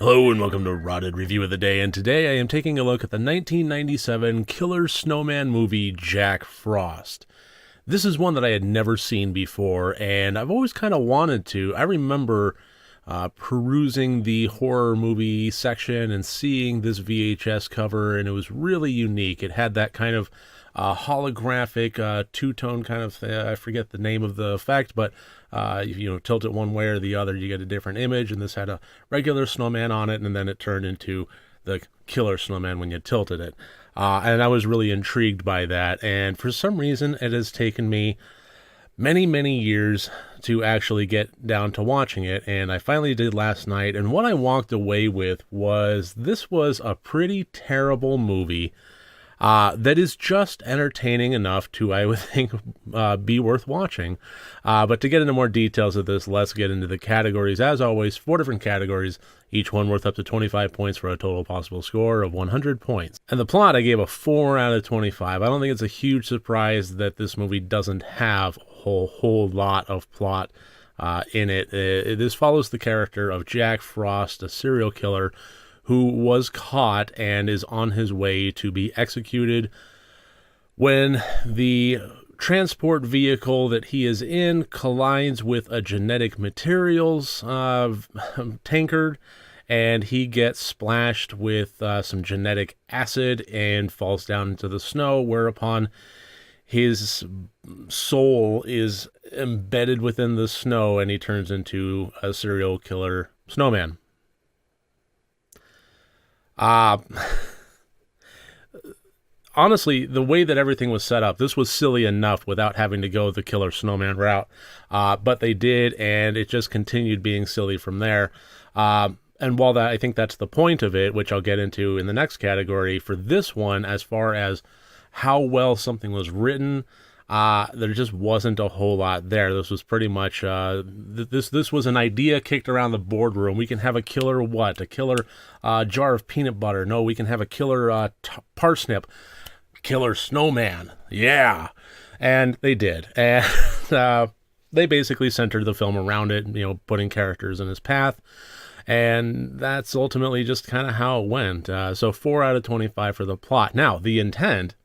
Hello and welcome to Rotted Review of the Day, and today I am taking a look at the 1997 Killer Snowman movie Jack Frost. This is one that I had never seen before, and I've always kind of wanted to. I remember perusing the horror movie section and seeing this VHS cover, and it was really unique. It had that kind of holographic two-tone kind of thing. I forget the name of the effect, but tilt it one way or the other, you get a different image, and this had a regular snowman on it, and then it turned into the Killer Snowman when you tilted it. And I was really intrigued by that, and for some reason, it has taken me many, many years to actually get down to watching it, and I finally did last night, and what I walked away with was this was a pretty terrible movie that is just entertaining enough to, I would think, be worth watching. But to get into more details of this, let's get into the categories. As always, 4 different categories, each one worth up to 25 points for a total possible score of 100 points. And the plot, I gave a 4 out of 25. I don't think it's a huge surprise that this movie doesn't have a whole lot of plot in it. This follows the character of Jack Frost, a serial killer who was caught and is on his way to be executed when the transport vehicle that he is in collides with a genetic materials tankard, and he gets splashed with some genetic acid and falls down into the snow, whereupon his soul is embedded within the snow and he turns into a serial killer snowman. Honestly, the way that everything was set up, this was silly enough without having to go the Killer Snowman route. But they did, and it just continued being silly from there. And while I think that's the point of it, which I'll get into in the next category, for this one, as far as how well something was written, there just wasn't a whole lot there. This was pretty much this was an idea kicked around the boardroom. We can have a killer what? A killer jar of peanut butter. No, we can have a killer parsnip. Killer Snowman. Yeah. And they did. And they basically centered the film around it, putting characters in his path. And that's ultimately just kind of how it went. So 4 out of 25 for the plot. Now, the intent,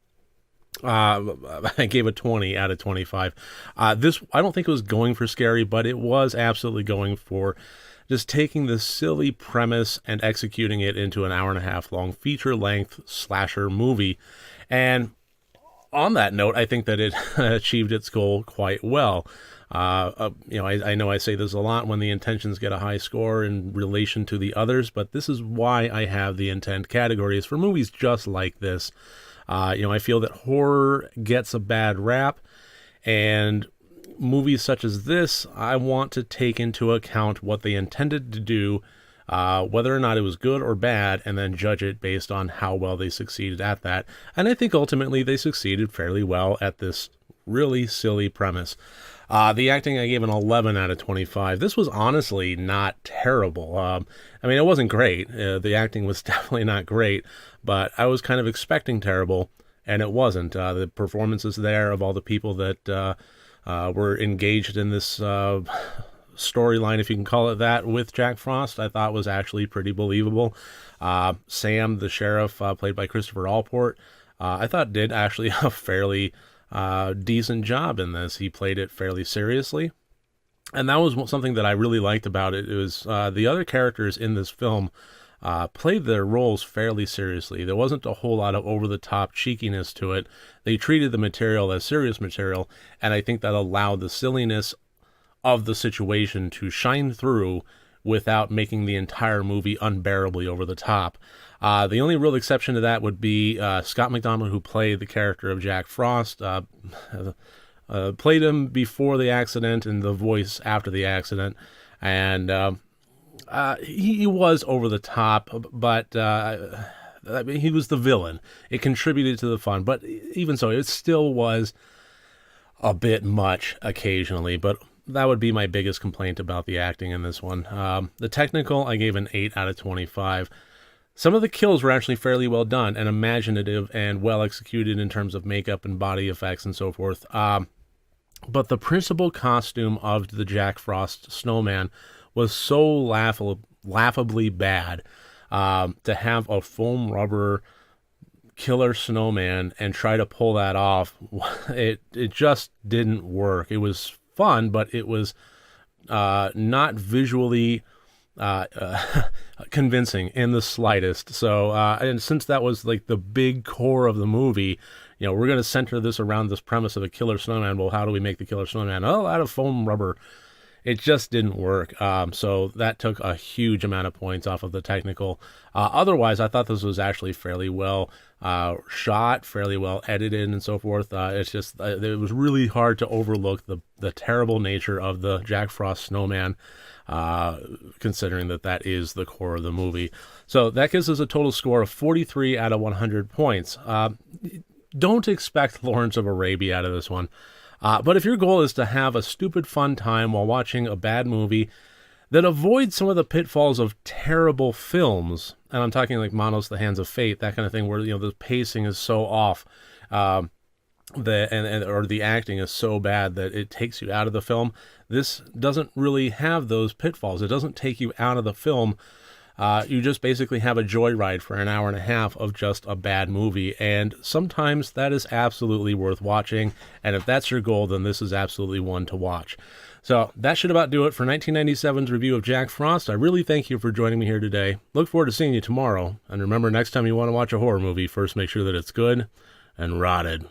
I gave a 20 out of 25. This, I don't think it was going for scary, but it was absolutely going for just taking this silly premise and executing it into an hour-and-a-half long feature-length slasher movie. And on that note, I think that it achieved its goal quite well. I know I say this a lot when the intentions get a high score in relation to the others, but this is why I have the intent categories for movies just like this. I feel that horror gets a bad rap, and movies such as this, I want to take into account what they intended to do, whether or not it was good or bad, and then judge it based on how well they succeeded at that. And I think ultimately they succeeded fairly well at this really silly premise. The acting, I gave an 11 out of 25. This was honestly not terrible. It wasn't great. The acting was definitely not great, but I was kind of expecting terrible, and it wasn't. The performances there of all the people that were engaged in this storyline, if you can call it that, with Jack Frost, I thought was actually pretty believable. Sam, the sheriff, played by Christopher Allport, I thought did actually a fairly decent job in this. He played it fairly seriously, and that was something that I really liked about it. It was the other characters in this film played their roles fairly seriously. There wasn't a whole lot of over-the-top cheekiness to it. They treated the material as serious material, and I think that allowed the silliness of the situation to shine through without making the entire movie unbearably over the top. The only real exception to that would be Scott McDonald, who played the character of Jack Frost, played him before the accident and the voice after the accident, and he was over the top, but he was the villain. It contributed to the fun, but even so, it still was a bit much occasionally, but that would be my biggest complaint about the acting in this one. The technical, I gave an 8 out of 25. Some of the kills were actually fairly well done and imaginative and well executed in terms of makeup and body effects and so forth. But the principal costume of the Jack Frost snowman was so laughably bad. To have a foam rubber killer snowman and try to pull that off, it just didn't work. It was fun, but it was not visually convincing in the slightest. So, and since that was like the big core of the movie, we're going to center this around this premise of a killer snowman. Well, how do we make the killer snowman? Oh, out of foam rubber. It just didn't work. So that took a huge amount of points off of the technical. Otherwise, I thought this was actually fairly well shot, fairly well edited, and so forth. It's just it was really hard to overlook the terrible nature of the Jack Frost snowman, considering that is the core of the movie. So that gives us a total score of 43 out of 100 points. Don't expect Lawrence of Arabia out of this one. But if your goal is to have a stupid fun time while watching a bad movie, then avoid some of the pitfalls of terrible films. And I'm talking like Manos, The Hands of Fate, that kind of thing, where the pacing is so off, or the acting is so bad that it takes you out of the film. This doesn't really have those pitfalls. It doesn't take you out of the film. You just basically have a joyride for an hour and a half of just a bad movie, and sometimes that is absolutely worth watching, and if that's your goal, then this is absolutely one to watch. So that should about do it for 1997's review of Jack Frost. I really thank you for joining me here today. Look forward to seeing you tomorrow, and remember, next time you want to watch a horror movie, first make sure that it's good and rotted.